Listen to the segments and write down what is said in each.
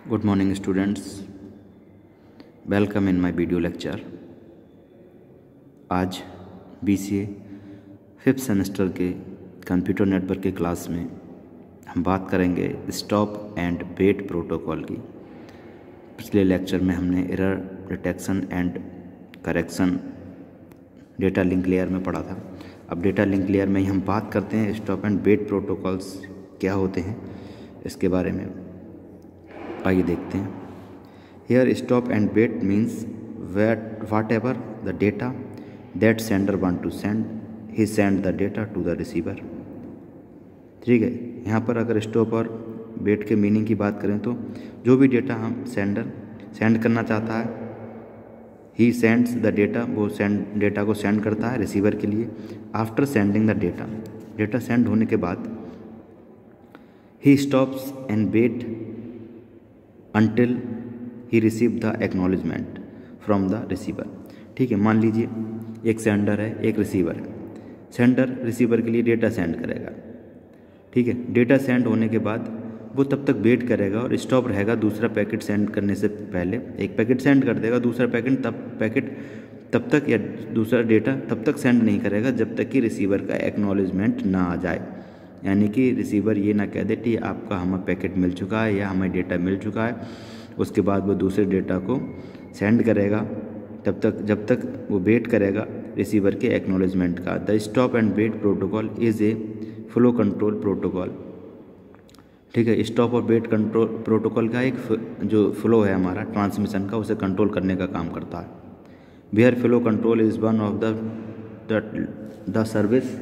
Good morning students, welcome in my video lecture। आज BCA 5th semester के computer network के class में हम बात करेंगे स्टॉप एंड वेट प्रोटोकॉल की। पिछले लेक्चर में हमने error detection and correction data link layer में पढ़ा था। अब डेटा लिंक लेयर में ही हम बात करते हैं स्टॉप एंड वेट प्रोटोकॉल्स क्या होते हैं इसके बारे में। आइए देखते हैं। Here stop and wait means whatever the data that sender want to send, he send the data to the receiver। ठीक है, यहाँ पर अगर स्टॉप और वेट के मीनिंग की बात करें तो जो भी डेटा हम सेंड करना चाहता है, ही सेंड्स द डेटा, वो डेटा को सेंड करता है रिसीवर के लिए। After sending the data send होने के बाद he stops and wait until he receive the acknowledgement from the receiver। ठीक है, मान लीजिए एक सेंडर है एक रिसीवर है। सेंडर रिसीवर के लिए डेटा सेंड करेगा। ठीक है, डेटा सेंड होने के बाद वो तब तक वेट करेगा और स्टॉप रहेगा। दूसरा पैकेट सेंड करने से पहले एक पैकेट सेंड कर देगा, दूसरा पैकेट तब तक या दूसरा डेटा तब तक सेंड नहीं करेगा जब तक कि रिसीवर का एक्नॉलेजमेंट ना आ जाए। यानी कि रिसीवर ये ना कह दे कि आपका हमें पैकेट मिल चुका है या हमें डेटा मिल चुका है। उसके बाद वो दूसरे डेटा को सेंड करेगा जब तक वो वेट करेगा रिसीवर के एक्नॉलेजमेंट का। The stop and wait protocol is a flow control protocol. ठीक है, स्टॉप और वेट कंट्रोल प्रोटोकॉल का एक जो फ्लो है हमारा ट्रांसमिशन का, उसे कंट्रोल करने का काम करता है। Where flow control is one of the service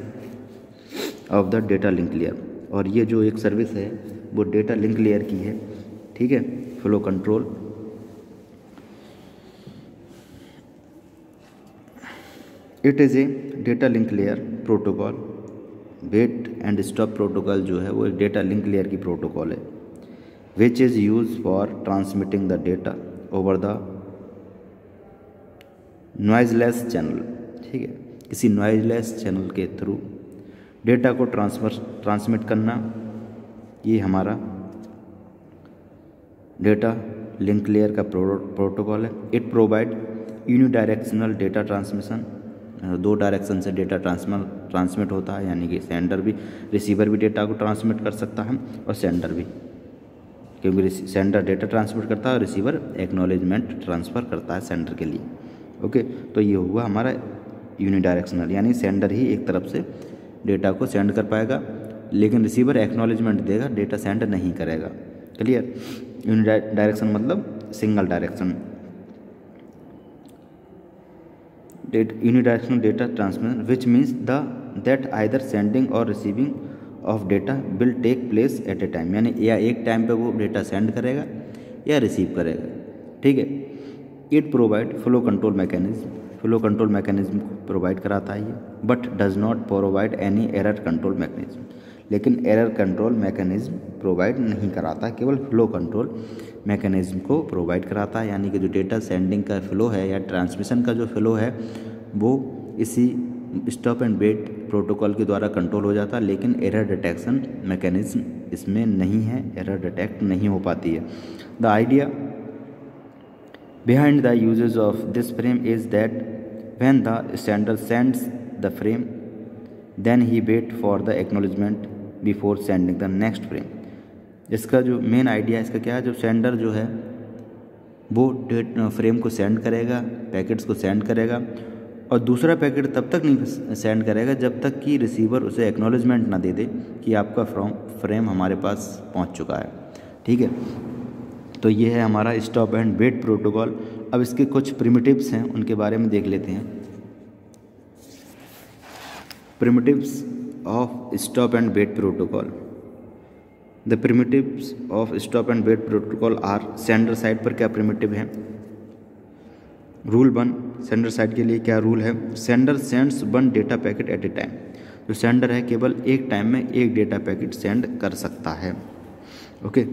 of the data link layer. और ये जो एक सर्विस है वो डेटा लिंक लेयर की है। ठीक है, flow control. It is a data link layer protocol. Wait and stop protocol जो है वो एक डेटा लिंक लेयर की प्रोटोकॉल है which is use for transmitting the data over the noiseless channel. ठीक है, किसी नॉइजलेस चैनल के थ्रू डेटा को ट्रांसमिट करना, ये हमारा डेटा लिंक लेयर का प्रोटोकॉल है। It provide unidirectional data transmission. दो डायरेक्शन से डेटा ट्रांसमिट होता है, यानी कि रिसीवर भी डेटा को ट्रांसमिट कर सकता है और सेंडर भी, क्योंकि सेंडर डेटा ट्रांसमिट करता है और रिसीवर एक्नॉलेजमेंट ट्रांसफ़र करता है सेंडर के लिए। ओके, तो ये हुआ हमारा यूनिडायरेक्शनल, यानी सेंडर ही एक तरफ से डेटा को सेंड कर पाएगा लेकिन रिसीवर एक्नॉलेजमेंट देगा, डेटा सेंड नहीं करेगा। क्लियर? यूनिडायरेक्शन मतलब single direction. Unidirectional data transmission which means that either sending or receiving of data will take place at a time, यानी या एक टाइम पे वो डेटा सेंड करेगा या रिसीव करेगा। ठीक है, it provide flow control mechanism. Flow control mechanism provide कराता है ये, but does not provide any error control mechanism. लेकिन एरर कंट्रोल मैकेनिज्म प्रोवाइड नहीं कराता, केवल फ्लो कंट्रोल मैकेनिज्म को प्रोवाइड कराता है। यानी कि जो डेटा सेंडिंग का फ्लो है या ट्रांसमिशन का जो फ्लो है वो इसी स्टॉप एंड वेट प्रोटोकॉल के द्वारा कंट्रोल हो जाता है, लेकिन एरर डिटेक्शन मैकेनिज्म इसमें नहीं है, एरर डिटेक्ट नहीं हो पाती है। The idea behind the uses of this frame is that when the sender sends the frame, then he wait for the acknowledgement before sending the next frame। इसका जो main idea इसका क्या है, जब सेंडर जो है वो फ्रेम को सेंड करेगा, पैकेट्स को सेंड करेगा और दूसरा पैकेट तब तक नहीं सेंड करेगा जब तक कि रिसीवर उसे एक्नॉलेजमेंट ना दे दे कि आपका फ्रेम हमारे पास पहुंच चुका है। ठीक है, तो ये है हमारा स्टॉप एंड वेट प्रोटोकॉल। अब इसके कुछ प्रिमिटिव्स हैं, उनके बारे में देख लेते हैं। Primitives of stop and wait protocol. The primitives of stop and wait protocol are, sender side पर क्या प्रिमिटिव है। रूल 1, सेंडर साइड के लिए क्या रूल है। Sender sends one data packet at a time. जो सेंडर है केवल एक टाइम में एक डेटा पैकेट सेंड कर सकता है। ओके,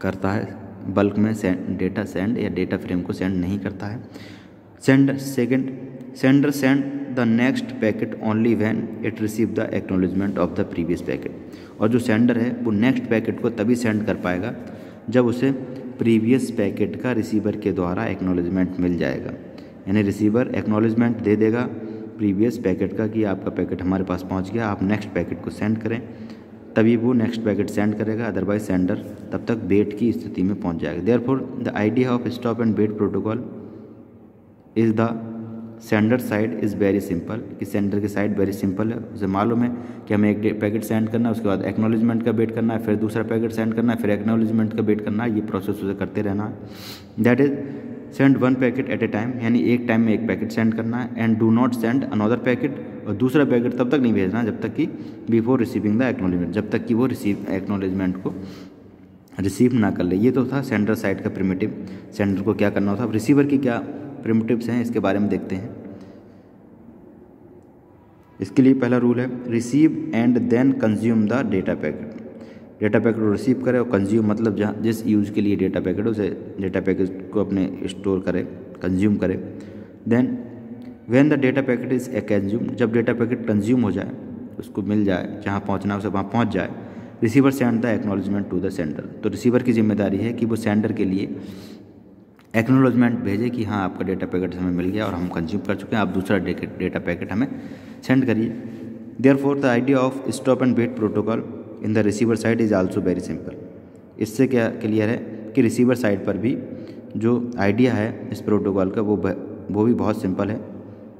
करता है, बल्क में डेटा सेंड या डेटा फ्रेम को सेंड नहीं करता है। Sender send the next packet only when it receive the acknowledgement of the previous packet. और जो सेंडर है वो नेक्स्ट पैकेट को तभी सेंड कर पाएगा जब उसे प्रीवियस पैकेट का रिसीवर के द्वारा एक्नॉलेजमेंट मिल जाएगा। यानी रिसीवर एक्नॉलेजमेंट दे देगा प्रीवियस पैकेट का कि आपका पैकेट हमारे पास पहुंच गया, आप नेक्स्ट पैकेट को सेंड करें, तभी वो नेक्स्ट पैकेट सेंड करेगा, अदरवाइज सेंडर तब तक वेट की स्थिति में पहुंच जाएगा। Therefore the idea of stop and wait protocol is the sender side is very simple, कि सेंडर की साइड वेरी सिंपल है। उसे मालूम है कि हमें एक पैकेट सेंड करना है, उसके बाद एक्नॉलेजमेंट का वेट करना है, फिर दूसरा पैकेट सेंड करना है, फिर एक्नॉलेजमेंट का वेट करना है, ये प्रोसेस उसे करते रहना है। That is send one packet at a time, यानी एक टाइम में एक पैकेट सेंड करना है। And do not send another packet, और दूसरा पैकेट तब तक नहीं भेजना जब तक कि बिफोर रिसीविंग द एक्नॉलेजमेंट, जब तक कि वो एक्नॉलेजमेंट को रिसीव ना कर ले। ये तो था सेंडर साइड का प्रिमिटिव, सेंडर को क्या करना होता है। रिसीवर की क्या प्रिमिटिव्स हैं इसके बारे में देखते हैं। इसके लिए पहला रूल है receive and then consume the data packet. Data packet को रिसीव करे और कंज्यूम मतलब जहाँ जिस यूज़ के लिए डेटा पैकेट उसे डेटा पैकेट को अपने स्टोर करे, कंज्यूम करे। Then when the data packet is consume, जब डेटा पैकेट कंज्यूम हो जाए, उसको मिल जाए, जहाँ पहुँचना है उसे वहाँ पहुँच जाए, receiver send the acknowledgement to the sender. तो रिसीवर की जिम्मेदारी है कि वो सेंडर के लिए एक्नॉलेजमेंट भेजे कि हाँ आपका डेटा पैकेट हमें मिल गया और हम कंज्यूम कर चुके हैं, आप दूसरा डेटा पैकेट हमें सेंड करिए। Therefore the idea of stop and wait protocol in the receiver side is also very simple. इससे क्या क्लियर है कि रिसीवर साइड पर भी जो आइडिया है इस प्रोटोकॉल का वो भी बहुत सिंपल है।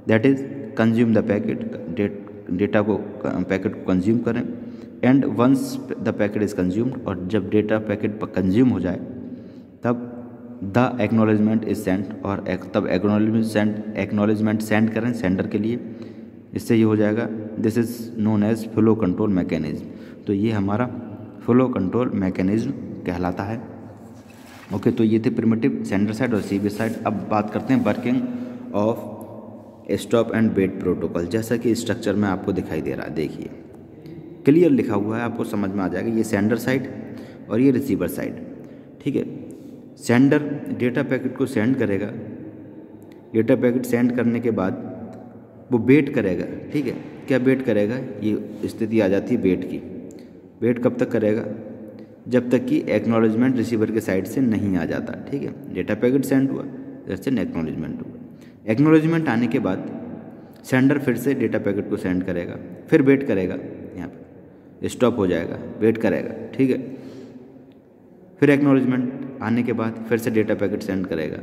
That is consume the packet, data को पैकेट को कंज्यूम करें, and once the packet is consumed, और जब डेटा पैकेट पर कंज्यूम हो जाए तब द एक्नॉलेजमेंट इज सेंड, और तब एक्नॉलेजमेंट सेंड करें सेंडर के लिए। इससे ये हो जाएगा this is known as flow control mechanism. तो ये हमारा फ्लो कंट्रोल मैकेनिज्म कहलाता है। ओके, तो ये थे प्रिमिटिव, सेंडर साइड और रिसीवर साइड। अब बात करते हैं working of stop and wait protocol. जैसा कि स्ट्रक्चर में आपको दिखाई दे रहा है, देखिए क्लियर लिखा हुआ है, आपको समझ में आ जाएगा। ये सेंडर साइड और ये रिसीवर साइड, ठीक है। सेंडर डेटा पैकेट को सेंड करेगा, डेटा पैकेट सेंड करने के बाद वो वेट करेगा, ठीक है। क्या वेट करेगा, ये स्थिति आ जाती है वेट की। वेट कब तक करेगा, जब तक कि एक्नॉलेजमेंट रिसीवर के साइड से नहीं आ जाता, ठीक है। डेटा पैकेट सेंड हुआ, जैसे एक्नॉलेजमेंट हुआ, एक्नॉलेजमेंट आने के बाद सेंडर फिर से डेटा पैकेट को सेंड करेगा, फिर वेट करेगा, यहाँ पे स्टॉप हो जाएगा, वेट करेगा, ठीक है। फिर एक्नॉलेजमेंट आने के बाद फिर से डेटा पैकेट सेंड करेगा,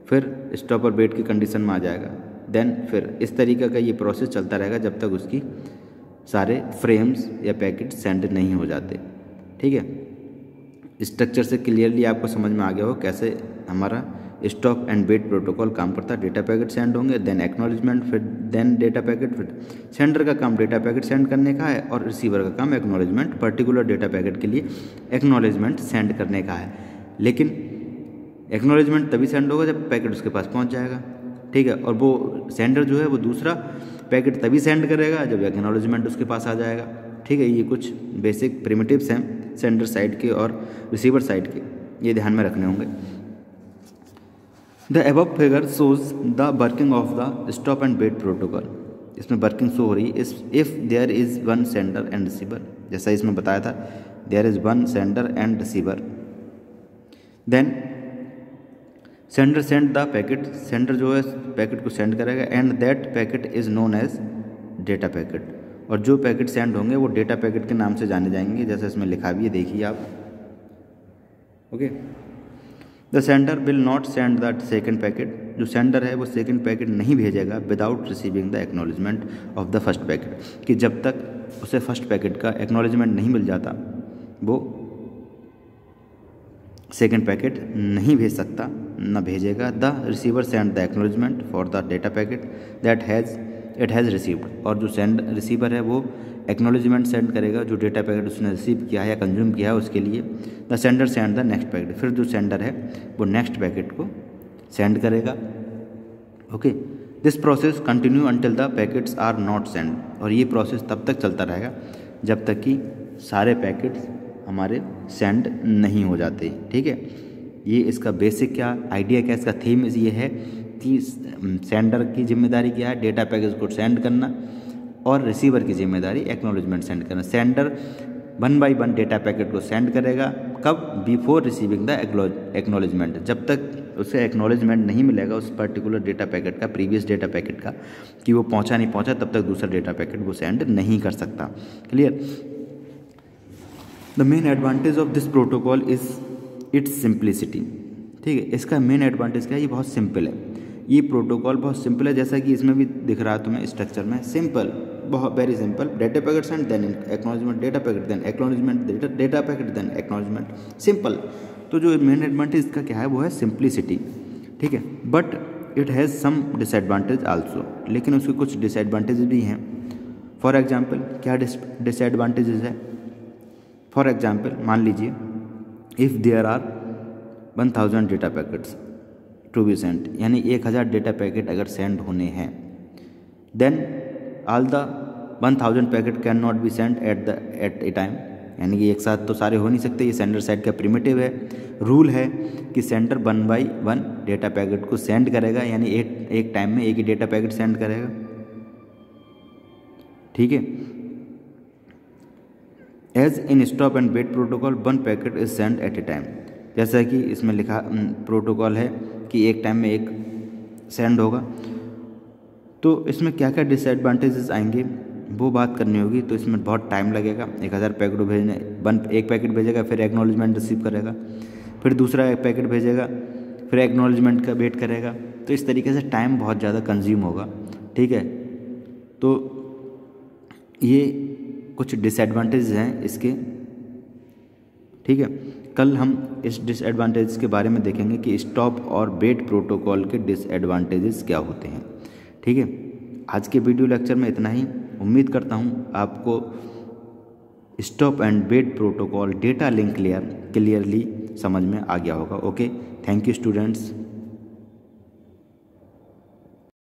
फिर स्टॉप और वेट की कंडीशन में आ जाएगा। देन फिर इस तरीके का ये प्रोसेस चलता रहेगा जब तक उसकी सारे फ्रेम्स या पैकेट सेंड नहीं हो जाते, ठीक है। स्ट्रक्चर से क्लियरली आपको समझ में आ गया हो कैसे हमारा स्टॉप एंड वेट प्रोटोकॉल काम करता है। डेटा पैकेट सेंड होंगे, देन एक्नॉलेजमेंट, फिर देन डेटा पैकेट, फिर सेंडर का काम डेटा पैकेट सेंड करने का है और रिसीवर का काम एक्नॉलेजमेंट, पर्टिकुलर डेटा पैकेट के लिए एक्नॉलेजमेंट सेंड करने का है। लेकिन एक्नॉलेजमेंट तभी सेंड होगा जब पैकेट उसके पास पहुंच जाएगा, ठीक है। और वो सेंडर जो है वो दूसरा पैकेट तभी सेंड करेगा जब एक्नॉलेजमेंट उसके पास आ जाएगा, ठीक है। ये कुछ बेसिक प्रिमिटिव्स हैं सेंडर साइड के और रिसीवर साइड के, ये ध्यान में रखने होंगे। The above figure shows the working of the stop and wait protocol. इसमें वर्किंग शो हो रही है if there is one sender and receiver, जैसा इसमें बताया था, there is one sender and receiver. Then sender send the packet, sender जो है पैकेट को सेंड करेगा, and that packet is known as data packet, और जो पैकेट सेंड होंगे वो डेटा पैकेट के नाम से जाने जाएंगे, जैसा इसमें लिखा भी है, देखिए आप। Okay, the sender will not send the second packet, जो सेंडर है वो सेकेंड पैकेट नहीं भेजेगा without receiving the acknowledgement of the first packet, कि जब तक उसे फर्स्ट पैकेट का एक्नॉलेजमेंट नहीं मिल जाता वो सेकेंड पैकेट नहीं भेज सकता, न भेजेगा। The receiver send the acknowledgement for the data packet that it has received, और जो रिसीवर है वो एक्नॉलेजमेंट सेंड करेगा जो डेटा पैकेट उसने रिसीव किया है या कंज्यूम किया है उसके लिए। The sender send the next packet, फिर जो सेंडर है वो नेक्स्ट पैकेट को सेंड करेगा। Okay, this process continue until the packets are not send, और ये प्रोसेस तब तक चलता रहेगा जब तक कि सारे पैकेट्स हमारे सेंड नहीं हो जाते, ठीक है। ये इसका बेसिक क्या आइडिया, क्या इसका थीम ये है कि सेंडर की जिम्मेदारी क्या है, डेटा पैकेज को सेंड करना, और रिसीवर की जिम्मेदारी एक्नॉलेजमेंट सेंड करना। सेंडर 1 बाई 1 डेटा पैकेट को सेंड करेगा। कब? बिफोर रिसीविंग द एक्नॉलेजमेंट, जब तक उसे एक्नॉलेजमेंट नहीं मिलेगा उस पर्टिकुलर डेटा पैकेट का, प्रीवियस डेटा पैकेट का, कि वो पहुंचा नहीं पहुंचा, तब तक दूसरा डेटा पैकेट वो सेंड नहीं कर सकता। Clear? The main advantage of this protocol is it's simplicity. ठीक है, इसका मेन एडवांटेज क्या है? ये बहुत सिंपल है, ये प्रोटोकॉल बहुत सिंपल है, जैसा कि इसमें भी दिख रहा है तुम्हें स्ट्रक्चर में, सिंपल, बहुत very simple. Data packet send then acknowledgement, data packet then acknowledgement, data packet then acknowledgement, simple. तो जो मेन एडवांटेज इसका क्या है वो है सिंप्लिसिटी। ठीक है, but it has some disadvantage also, लेकिन उसके कुछ डिसएडवांटेज भी हैं। फॉर एग्जाम्पल, क्या डिसएडवांटेजेस है? फॉर एग्जाम्पल, मान लीजिए if there are 1000 data packets to be sent, यानी 1000 डेटा पैकेट अगर सेंड होने हैं, then all the 1000 packet can not be send at a time, यानी कि एक साथ तो सारे हो नहीं सकते। ये सेंडर साइड का प्रिमिटिव है, रूल है कि सेंडर 1 बाई 1 डेटा पैकेट को सेंड करेगा, यानी एक टाइम में एक ही डेटा पैकेट सेंड करेगा। ठीक है, as in stop and wait protocol 1 packet is send at a time, जैसा कि इसमें लिखा प्रोटोकॉल है कि एक टाइम में एक सेंड होगा। तो इसमें क्या क्या डिसएडवांटेजेस आएंगे वो बात करनी होगी, तो इसमें बहुत टाइम लगेगा। 1000 पैकेट भेजने, एक पैकेट भेजेगा, फिर एक्नॉलेजमेंट रिसीव करेगा, फिर दूसरा एक पैकेट भेजेगा, फिर एक्नॉलेजमेंट का वेट करेगा, तो इस तरीके से टाइम बहुत ज़्यादा कंज्यूम होगा। ठीक है, तो ये कुछ डिसएडवांटेज हैं इसके। ठीक है, कल हम इस डिसएडवांटेज के बारे में देखेंगे कि स्टॉप और वेट प्रोटोकॉल के डिसएडवांटेजेस क्या होते हैं। ठीक है, आज के वीडियो लेक्चर में इतना ही। उम्मीद करता हूँ आपको stop and wait protocol data link clearly समझ में आ गया होगा। Okay, thank you students.